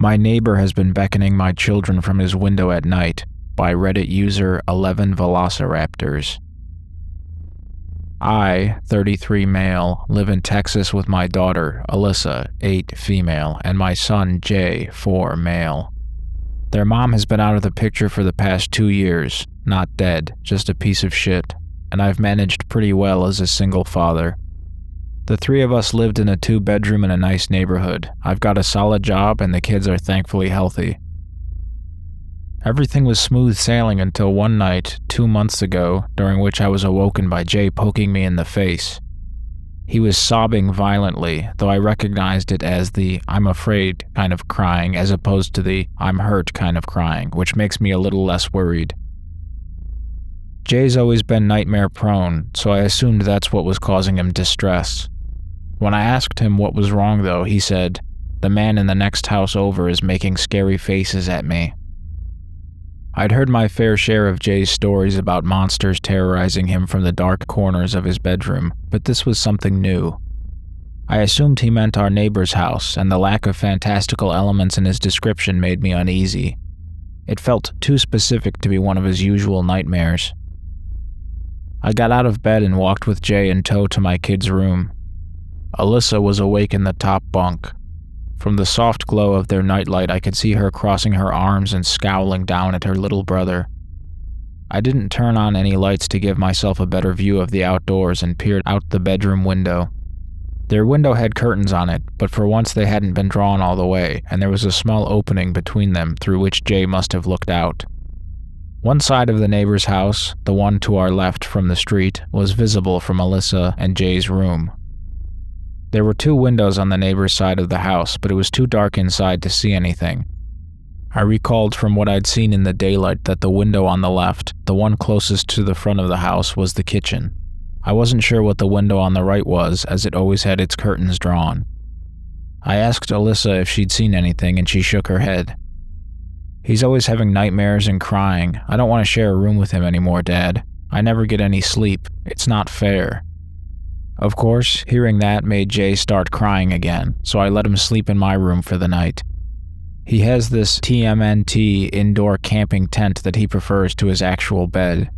My neighbor has been beckoning my children from his window at night, by Reddit user 11 Velociraptors. I, 33 male, live in Texas with my daughter, Alyssa, 8 female, and my son, Jay, 4 male. Their mom has been out of the picture for the past 2 years, not dead, just a piece of shit, and I've managed pretty well as a single father. The 3 of us lived in a 2-bedroom in a nice neighborhood. I've got a solid job and the kids are thankfully healthy. Everything was smooth sailing until one night, 2 months ago, during which I was awoken by Jay poking me in the face. He was sobbing violently, though I recognized it as the "I'm afraid" kind of crying as opposed to the "I'm hurt" kind of crying, which makes me a little less worried. Jay's always been nightmare-prone, so I assumed that's what was causing him distress. When I asked him what was wrong though, he said, "The man in the next house over is making scary faces at me." I'd heard my fair share of Jay's stories about monsters terrorizing him from the dark corners of his bedroom, but this was something new. I assumed he meant our neighbor's house, and the lack of fantastical elements in his description made me uneasy. It felt too specific to be one of his usual nightmares. I got out of bed and walked with Jay in tow to my kids' room. Alyssa was awake in the top bunk. From the soft glow of their nightlight, I could see her crossing her arms and scowling down at her little brother. I didn't turn on any lights to give myself a better view of the outdoors and peered out the bedroom window. Their window had curtains on it, but for once they hadn't been drawn all the way, and there was a small opening between them through which Jay must have looked out. One side of the neighbor's house, the one to our left from the street, was visible from Alyssa and Jay's room. There were 2 windows on the neighbor's side of the house, but it was too dark inside to see anything. I recalled from what I'd seen in the daylight that the window on the left, the one closest to the front of the house, was the kitchen. I wasn't sure what the window on the right was, as it always had its curtains drawn. I asked Alyssa if she'd seen anything, and she shook her head. "He's always having nightmares and crying. I don't want to share a room with him anymore, Dad. I never get any sleep. It's not fair." Of course, hearing that made Jay start crying again, so I let him sleep in my room for the night. He has this TMNT indoor camping tent that he prefers to his actual bed.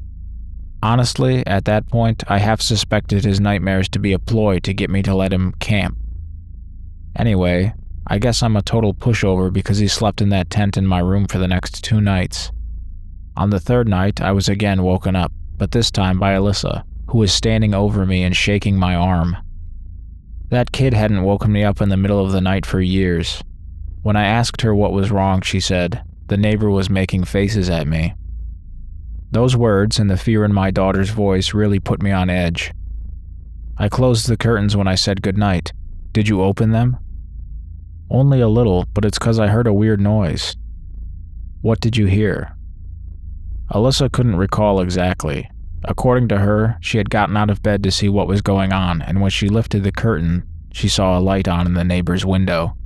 Honestly, at that point, I half suspected his nightmares to be a ploy to get me to let him camp. Anyway, I guess I'm a total pushover because he slept in that tent in my room for the next 2 nights. On the 3rd night, I was again woken up, but this time by Alyssa, who was standing over me and shaking my arm. That kid hadn't woken me up in the middle of the night for years. When I asked her what was wrong, she said, "The neighbor was making faces at me." Those words and the fear in my daughter's voice really put me on edge. I closed the curtains when I said goodnight. "Did you open them?" "Only a little, but it's 'cause I heard a weird noise." "What did you hear?" Alyssa couldn't recall exactly. According to her, she had gotten out of bed to see what was going on, and when she lifted the curtain, she saw a light on in the neighbor's window.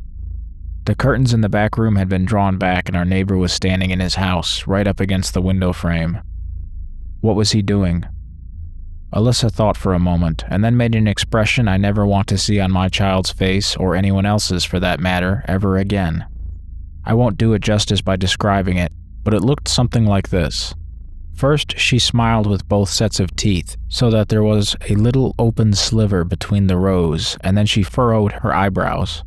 The curtains in the back room had been drawn back and our neighbor was standing in his house, right up against the window frame. What was he doing? Alyssa thought for a moment, and then made an expression I never want to see on my child's face, or anyone else's for that matter, ever again. I won't do it justice by describing it, but it looked something like this. First, she smiled with both sets of teeth, so that there was a little open sliver between the rows, and then she furrowed her eyebrows.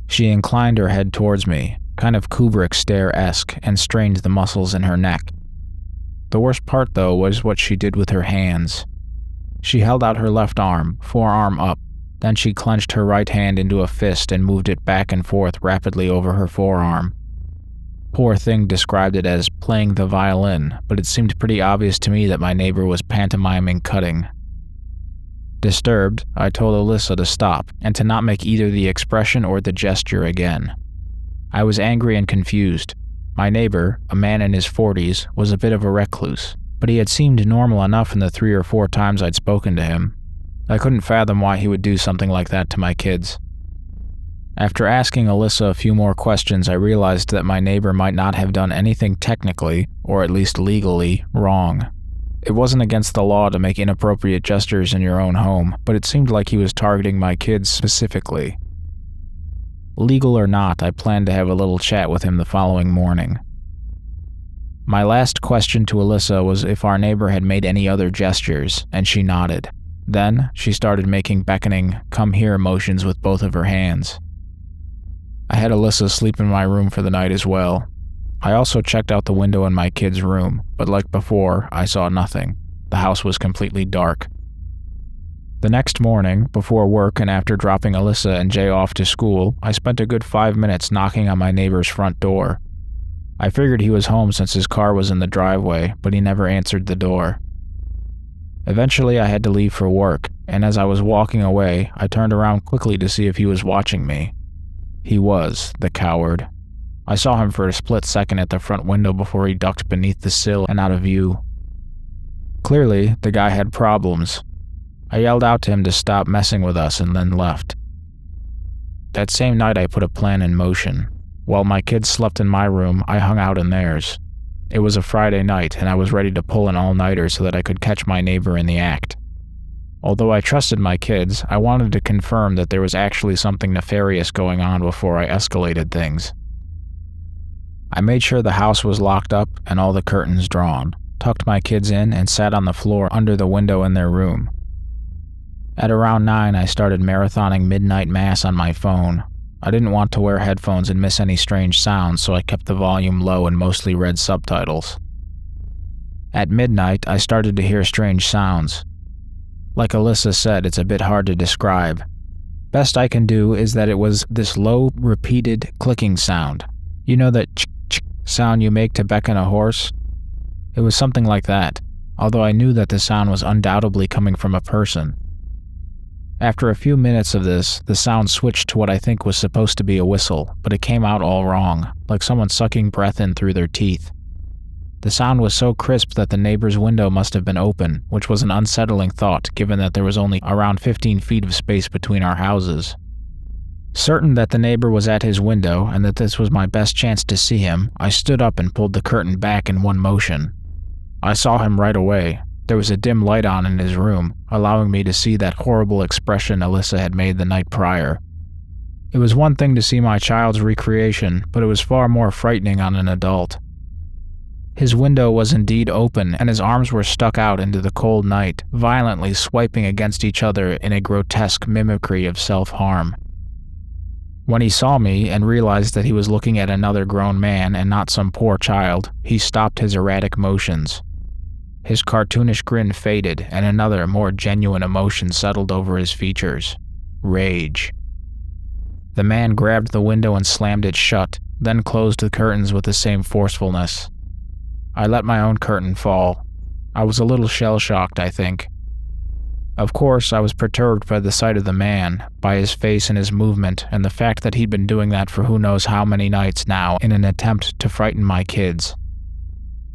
She inclined her head towards me, kind of Kubrick stare-esque, and strained the muscles in her neck. The worst part, though, was what she did with her hands. She held out her left arm, forearm up, then she clenched her right hand into a fist and moved it back and forth rapidly over her forearm. Poor thing described it as playing the violin, but it seemed pretty obvious to me that my neighbor was pantomiming cutting. Disturbed, I told Alyssa to stop, and to not make either the expression or the gesture again. I was angry and confused. My neighbor, a man in his 40s, was a bit of a recluse, but he had seemed normal enough in the 3 or 4 times I'd spoken to him. I couldn't fathom why he would do something like that to my kids. After asking Alyssa a few more questions, I realized that my neighbor might not have done anything technically, or at least legally, wrong. It wasn't against the law to make inappropriate gestures in your own home, but it seemed like he was targeting my kids specifically. Legal or not, I planned to have a little chat with him the following morning. My last question to Alyssa was if our neighbor had made any other gestures, and she nodded. Then, she started making beckoning, come here motions with both of her hands. I had Alyssa sleep in my room for the night as well. I also checked out the window in my kid's room, but like before, I saw nothing. The house was completely dark. The next morning, before work and after dropping Alyssa and Jay off to school, I spent a good 5 minutes knocking on my neighbor's front door. I figured he was home since his car was in the driveway, but he never answered the door. Eventually, I had to leave for work, and as I was walking away, I turned around quickly to see if he was watching me. He was, the coward. I saw him for a split second at the front window before he ducked beneath the sill and out of view. Clearly, the guy had problems. I yelled out to him to stop messing with us and then left. That same night, I put a plan in motion. While my kids slept in my room, I hung out in theirs. It was a Friday night, and I was ready to pull an all-nighter so that I could catch my neighbor in the act. Although I trusted my kids, I wanted to confirm that there was actually something nefarious going on before I escalated things. I made sure the house was locked up and all the curtains drawn, tucked my kids in, and sat on the floor under the window in their room. At around 9, I started marathoning midnight mass on my phone. I didn't want to wear headphones and miss any strange sounds, so I kept the volume low and mostly read subtitles. At midnight, I started to hear strange sounds. Like Alyssa said, it's a bit hard to describe. Best I can do is that it was this low, repeated clicking sound. You know that ch-ch sound you make to beckon a horse? It was something like that, although I knew that the sound was undoubtedly coming from a person. After a few minutes of this, the sound switched to what I think was supposed to be a whistle, but it came out all wrong, like someone sucking breath in through their teeth. The sound was so crisp that the neighbor's window must have been open, which was an unsettling thought given that there was only around 15 feet of space between our houses. Certain that the neighbor was at his window and that this was my best chance to see him, I stood up and pulled the curtain back in one motion. I saw him right away. There was a dim light on in his room, allowing me to see that horrible expression Alyssa had made the night prior. It was one thing to see my child's recreation, but it was far more frightening on an adult. His window was indeed open, and his arms were stuck out into the cold night, violently swiping against each other in a grotesque mimicry of self-harm. When he saw me and realized that he was looking at another grown man and not some poor child, he stopped his erratic motions. His cartoonish grin faded, and another, more genuine emotion settled over his features. Rage. The man grabbed the window and slammed it shut, then closed the curtains with the same forcefulness. I let my own curtain fall. I was a little shell-shocked, I think. Of course, I was perturbed by the sight of the man, by his face and his movement, and the fact that he'd been doing that for who knows how many nights now in an attempt to frighten my kids.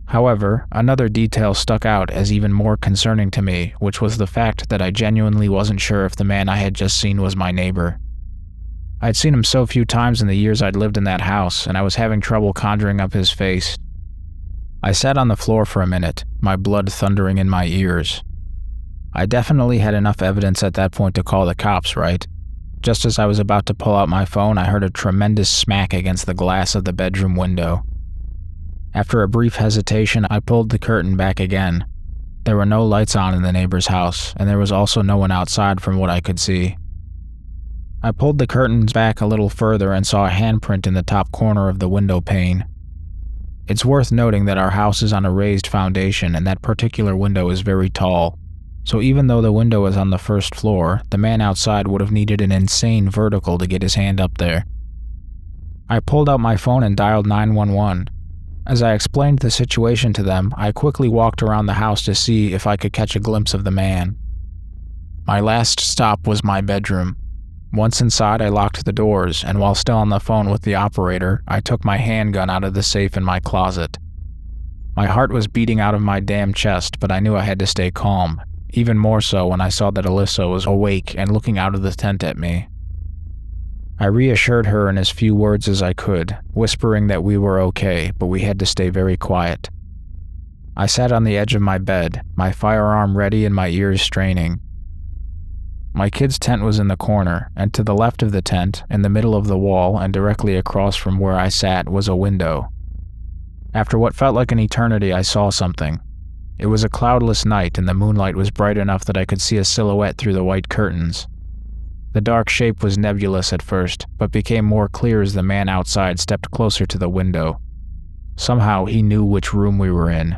However, another detail stuck out as even more concerning to me, which was the fact that I genuinely wasn't sure if the man I had just seen was my neighbor. I'd seen him so few times in the years I'd lived in that house, and I was having trouble conjuring up his face. I sat on the floor for a minute, my blood thundering in my ears. I definitely had enough evidence at that point to call the cops, right? Just as I was about to pull out my phone, I heard a tremendous smack against the glass of the bedroom window. After a brief hesitation, I pulled the curtain back again. There were no lights on in the neighbor's house, and there was also no one outside from what I could see. I pulled the curtains back a little further and saw a handprint in the top corner of the window pane. It's worth noting that our house is on a raised foundation and that particular window is very tall, so even though the window is on the first floor, the man outside would have needed an insane vertical to get his hand up there. I pulled out my phone and dialed 911. As I explained the situation to them, I quickly walked around the house to see if I could catch a glimpse of the man. My last stop was my bedroom. Once inside, I locked the doors, and while still on the phone with the operator, I took my handgun out of the safe in my closet. My heart was beating out of my damn chest, but I knew I had to stay calm, even more so when I saw that Alyssa was awake and looking out of the tent at me. I reassured her in as few words as I could, whispering that we were okay, but we had to stay very quiet. I sat on the edge of my bed, my firearm ready and my ears straining. My kids' tent was in the corner, and to the left of the tent, in the middle of the wall and directly across from where I sat, was a window. After what felt like an eternity, I saw something. It was a cloudless night and the moonlight was bright enough that I could see a silhouette through the white curtains. The dark shape was nebulous at first, but became more clear as the man outside stepped closer to the window. Somehow he knew which room we were in.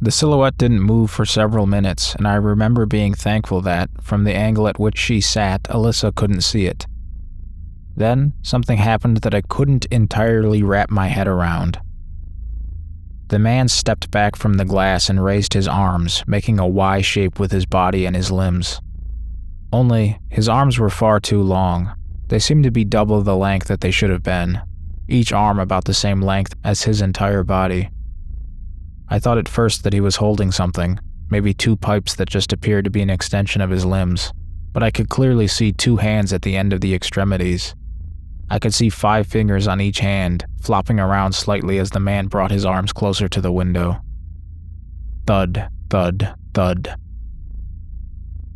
The silhouette didn't move for several minutes, and I remember being thankful that, from the angle at which she sat, Alyssa couldn't see it. Then, something happened that I couldn't entirely wrap my head around. The man stepped back from the glass and raised his arms, making a Y shape with his body and his limbs. Only, his arms were far too long. They seemed to be double the length that they should have been, each arm about the same length as his entire body. I thought at first that he was holding something, maybe two pipes that just appeared to be an extension of his limbs, but I could clearly see two hands at the end of the extremities. I could see 5 fingers on each hand, flopping around slightly as the man brought his arms closer to the window. Thud, thud, thud.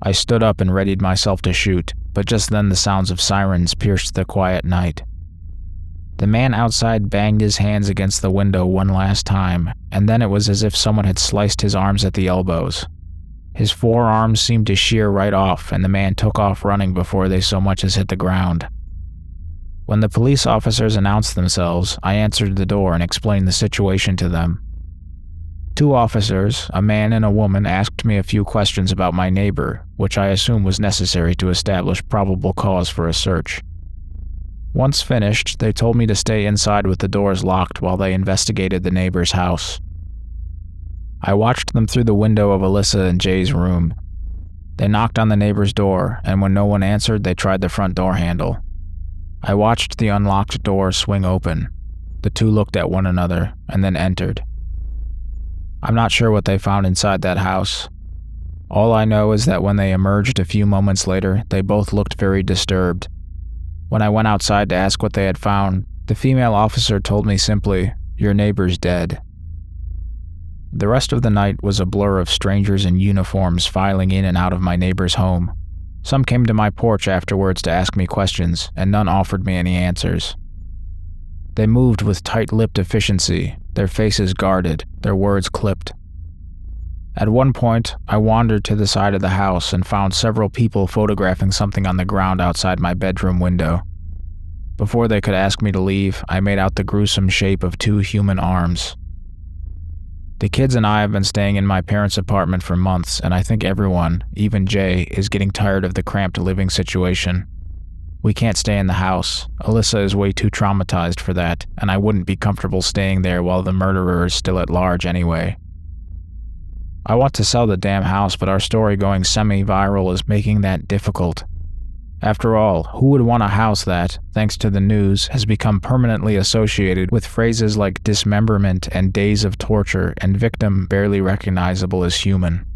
I stood up and readied myself to shoot, but just then the sounds of sirens pierced the quiet night. The man outside banged his hands against the window one last time, and then it was as if someone had sliced his arms at the elbows. His forearms seemed to shear right off, and the man took off running before they so much as hit the ground. When the police officers announced themselves, I answered the door and explained the situation to them. 2 officers, a man and a woman, asked me a few questions about my neighbor, which I assume was necessary to establish probable cause for a search. Once finished, they told me to stay inside with the doors locked while they investigated the neighbor's house. I watched them through the window of Alyssa and Jay's room. They knocked on the neighbor's door, and when no one answered, they tried the front door handle. I watched the unlocked door swing open. The 2 looked at one another, and then entered. I'm not sure what they found inside that house. All I know is that when they emerged a few moments later, they both looked very disturbed. When I went outside to ask what they had found, the female officer told me simply, "Your neighbor's dead." The rest of the night was a blur of strangers in uniforms filing in and out of my neighbor's home. Some came to my porch afterwards to ask me questions, and none offered me any answers. They moved with tight-lipped efficiency, their faces guarded, their words clipped. At one point, I wandered to the side of the house and found several people photographing something on the ground outside my bedroom window. Before they could ask me to leave, I made out the gruesome shape of 2 human arms. The kids and I have been staying in my parents' apartment for months, and I think everyone, even Jay, is getting tired of the cramped living situation. We can't stay in the house. Alyssa is way too traumatized for that, and I wouldn't be comfortable staying there while the murderer is still at large anyway. I want to sell the damn house, but our story going semi-viral is making that difficult. After all, who would want a house that, thanks to the news, has become permanently associated with phrases like dismemberment and days of torture and victim barely recognizable as human?